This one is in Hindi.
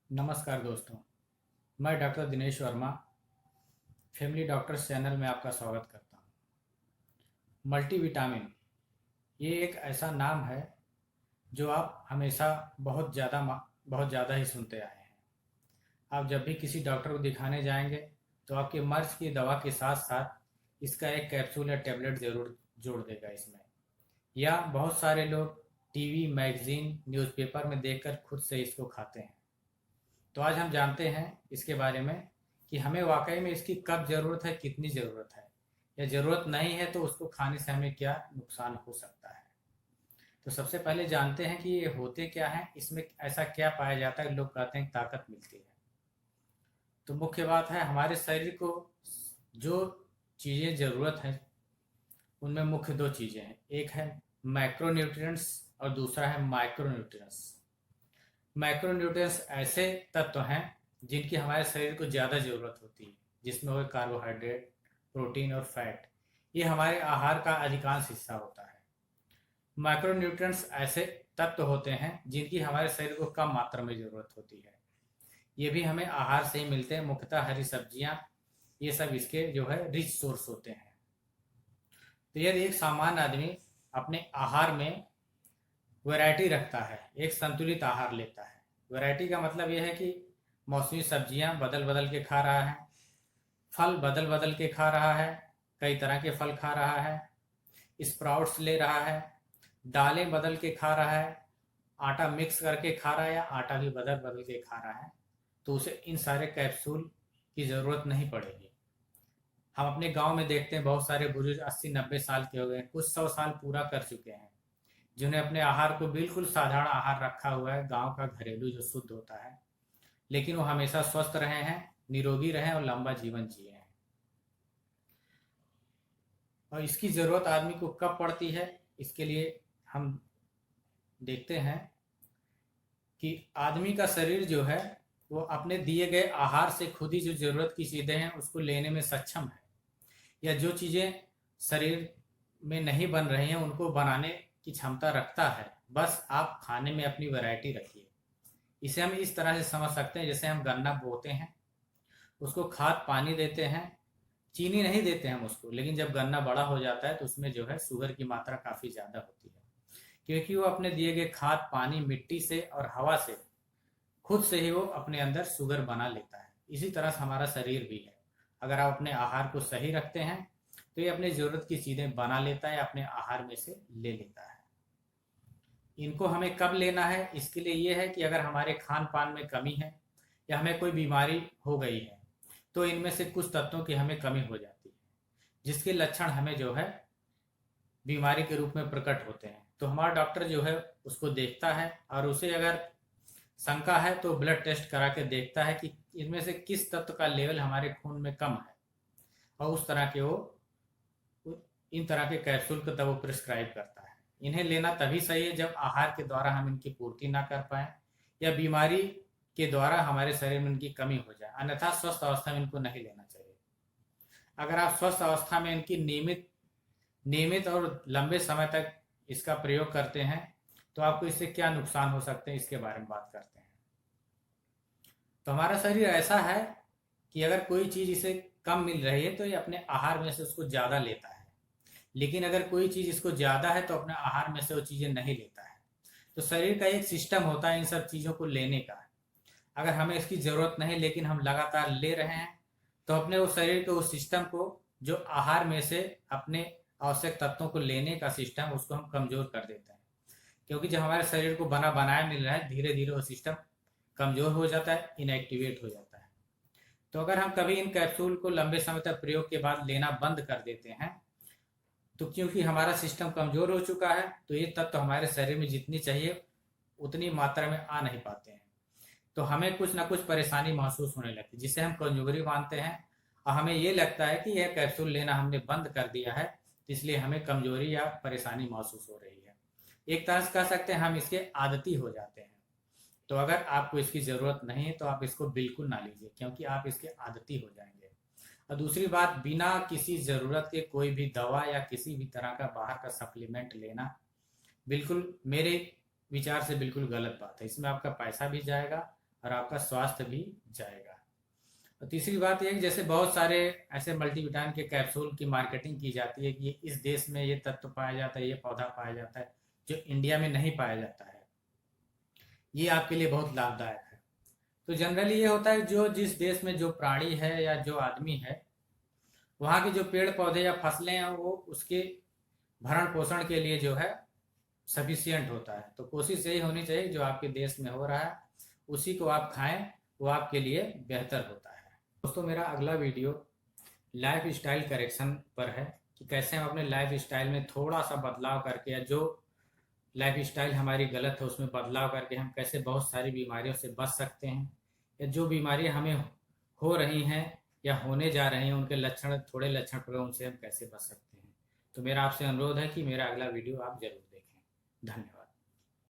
नमस्कार दोस्तों। मैं doctor Dinesh Verma family doctors channel में आपका स्वागत करता हूँ। मल्टीविटामिन ये एक ऐसा नाम है जो आप हमेशा बहुत ज़्यादा ही सुनते आए हैं। आप जब भी किसी डॉक्टर को दिखाने जाएंगे तो आपके मर्ज की दवा के साथ साथ इसका एक कैप्सूल या टेबलेट ज़रूर जोड़ देगा इसमें। या बहुत सारे लोग टीवी, मैगजीन, न्यूज़पेपर में देखकर खुद से इसको खाते हैं। तो आज हम जानते हैं इसके बारे में कि हमें वाकई में इसकी कब ज़रूरत है, कितनी ज़रूरत है, या ज़रूरत नहीं है तो उसको खाने से हमें क्या नुकसान हो सकता है। तो सबसे पहले जानते हैं कि ये होते क्या हैं, इसमें ऐसा क्या पाया जाता है, लोग कहते हैं ताकत मिलती है। तो मुख्य बात है हमारे शरीर को जो चीज़ें ज़रूरत है उनमें मुख्य दो चीज़ें हैं। एक है मैक्रोन्यूट्रिएंट्स और दूसरा है माइक्रोन्यूट्रिएंट्स। मैक्रोन्यूट्रिएंट्स ऐसे तत्व हैं जिनकी हमारे शरीर को ज़्यादा ज़रूरत होती है, जिसमें हो कार्बोहाइड्रेट, प्रोटीन और फैट। ये हमारे आहार का अधिकांश हिस्सा होता है। माइक्रोन्यूट्रिएंट्स ऐसे तत्व होते हैं जिनकी हमारे शरीर को कम मात्रा में ज़रूरत होती है। ये भी हमें आहार से ही मिलते हैं, मुख्यतः हरी सब्जियां, ये सब इसके जो है रिच सोर्स होते हैं। तो यदि एक सामान्य आदमी अपने आहार में वैरायटी रखता है, एक संतुलित आहार लेता है। वैरायटी का मतलब यह है कि मौसमी सब्जियां बदल बदल के खा रहा है, फल बदल बदल के खा रहा है, कई तरह के फल खा रहा है, स्प्राउट्स ले रहा है, दालें बदल के खा रहा है, आटा मिक्स करके खा रहा है या आटा भी बदल बदल के खा रहा है, तो उसे इन सारे कैप्सूल की ज़रूरत नहीं पड़ेगी। हम अपने गांव में देखते हैं बहुत सारे बुजुर्ग 80-90 साल के हो गए, कुछ 100 साल पूरा कर चुके हैं, जिन्हें अपने आहार को बिल्कुल साधारण आहार रखा हुआ है, गांव का घरेलू जो शुद्ध होता है, लेकिन वो हमेशा स्वस्थ रहे हैं, निरोगी रहे और लंबा जीवन जिए हैं। और इसकी ज़रूरत आदमी को कब पड़ती है, इसके लिए हम देखते हैं कि आदमी का शरीर जो है वो अपने दिए गए आहार से खुद ही जो ज़रूरत की चीज़ें हैं उसको लेने में सक्षम है, या जो चीज़ें शरीर में नहीं बन रही हैं उनको बनाने की क्षमता रखता है। बस आप खाने में अपनी वैरायटी रखिए। इसे हम इस तरह से समझ सकते हैं, जैसे हम गन्ना बोते हैं, उसको खाद पानी देते हैं, चीनी नहीं देते हम उसको, लेकिन जब गन्ना बड़ा हो जाता है तो उसमें जो है शुगर की मात्रा काफ़ी ज़्यादा होती है, क्योंकि वो अपने दिए गए खाद, पानी, मिट्टी से और हवा से खुद से ही वो अपने अंदर शुगर बना लेता है। इसी तरह से हमारा शरीर भी है। अगर आप अपने आहार को सही रखते हैं तो ये अपनी ज़रूरत की चीज़ें बना लेता है, अपने आहार में से ले लेता है। इनको हमें कब लेना है, इसके लिए ये है कि अगर हमारे खान पान में कमी है या हमें कोई बीमारी हो गई है तो इनमें से कुछ तत्वों की हमें कमी हो जाती है, जिसके लक्षण हमें जो है बीमारी के रूप में प्रकट होते हैं। तो हमारा डॉक्टर जो है उसको देखता है और उसे अगर शंका है तो ब्लड टेस्ट करा के देखता है कि इनमें से किस तत्व का लेवल हमारे खून में कम है, और उस तरह के वो इन तरह के कैप्सूल को तब वो प्रिस्क्राइब करता है। इन्हें लेना तभी सही है जब आहार के द्वारा हम इनकी पूर्ति ना कर पाए या बीमारी के द्वारा हमारे शरीर में इनकी कमी हो जाए, अन्यथा स्वस्थ अवस्था में इनको नहीं लेना चाहिए। अगर आप स्वस्थ अवस्था में इनकी नियमित नियमित और लंबे समय तक इसका प्रयोग करते हैं तो आपको इससे क्या नुकसान हो सकते हैं, इसके बारे में बात करते हैं। तो हमारा शरीर ऐसा है कि अगर कोई चीज़ इसे कम मिल रही है तो ये अपने आहार में से उसको ज़्यादा लेता है, लेकिन अगर कोई चीज़ इसको ज़्यादा है तो अपने आहार में से वो चीज़ें नहीं लेता है। तो शरीर का एक सिस्टम होता है इन सब चीज़ों को लेने का। अगर हमें इसकी ज़रूरत नहीं लेकिन हम लगातार ले रहे हैं तो अपने वो शरीर के उस सिस्टम को, जो आहार में से अपने आवश्यक तत्वों को लेने का सिस्टम, उसको हम कमज़ोर कर देते हैं। क्योंकि जब हमारे शरीर को बना बनाया मिल रहा है, धीरे धीरे वो सिस्टम कमज़ोर हो जाता है, इनएक्टिवेट हो जाता है। तो अगर हम कभी इन कैप्सूल को लंबे समय तक प्रयोग के बाद लेना बंद कर देते हैं तो क्योंकि हमारा सिस्टम कमज़ोर हो चुका है तो ये तत्व हमारे शरीर में जितनी चाहिए उतनी मात्रा में आ नहीं पाते हैं। तो हमें कुछ ना कुछ परेशानी महसूस होने लगती है, जिसे हम कमजोरी मानते हैं, और हमें ये लगता है कि यह कैप्सूल लेना हमने बंद कर दिया है, इसलिए हमें कमजोरी या परेशानी महसूस हो रही है। एक तरह से कह सकते हैं हम इसके आदती हो जाते हैं। तो अगर आपको इसकी ज़रूरत नहीं है तो आप इसको बिल्कुल ना लीजिए, क्योंकि आप इसके आदती हो जाएंगे। और दूसरी बात, बिना किसी ज़रूरत के कोई भी दवा या किसी भी तरह का बाहर का सप्लीमेंट लेना बिल्कुल मेरे विचार से बिल्कुल गलत बात है। इसमें आपका पैसा भी जाएगा और आपका स्वास्थ्य भी जाएगा। और तीसरी बात यह है कि जैसे बहुत सारे ऐसे मल्टीविटामिन के कैप्सूल की मार्केटिंग की जाती है कि ये इस देश में ये तत्व पाया जाता है, ये पौधा पाया जाता है जो इंडिया में नहीं पाया जाता है, ये आपके लिए बहुत लाभदायक है। तो जनरली ये होता है जो जिस देश में जो प्राणी है या जो आदमी है, वहाँ के जो पेड़ पौधे या फसलें हैं वो उसके भरण पोषण के लिए जो है सफिशियंट होता है। तो कोशिश यही होनी चाहिए जो आपके देश में हो रहा है उसी को आप खाएं, वो आपके लिए बेहतर होता है। दोस्तों, मेरा अगला वीडियो लाइफ स्टाइल करेक्शन पर है कि कैसे हम अपने लाइफ स्टाइल में थोड़ा सा बदलाव करके या जो लाइफ स्टाइल हमारी गलत है उसमें बदलाव करके हम कैसे बहुत सारी बीमारियों से बच सकते हैं, या जो बीमारियां हमें हो रही हैं या होने जा रही हैं उनके लक्षण थोड़े लक्षण पर उनसे हम कैसे बच सकते हैं। तो मेरा आपसे अनुरोध है कि मेरा अगला वीडियो आप जरूर देखें। धन्यवाद।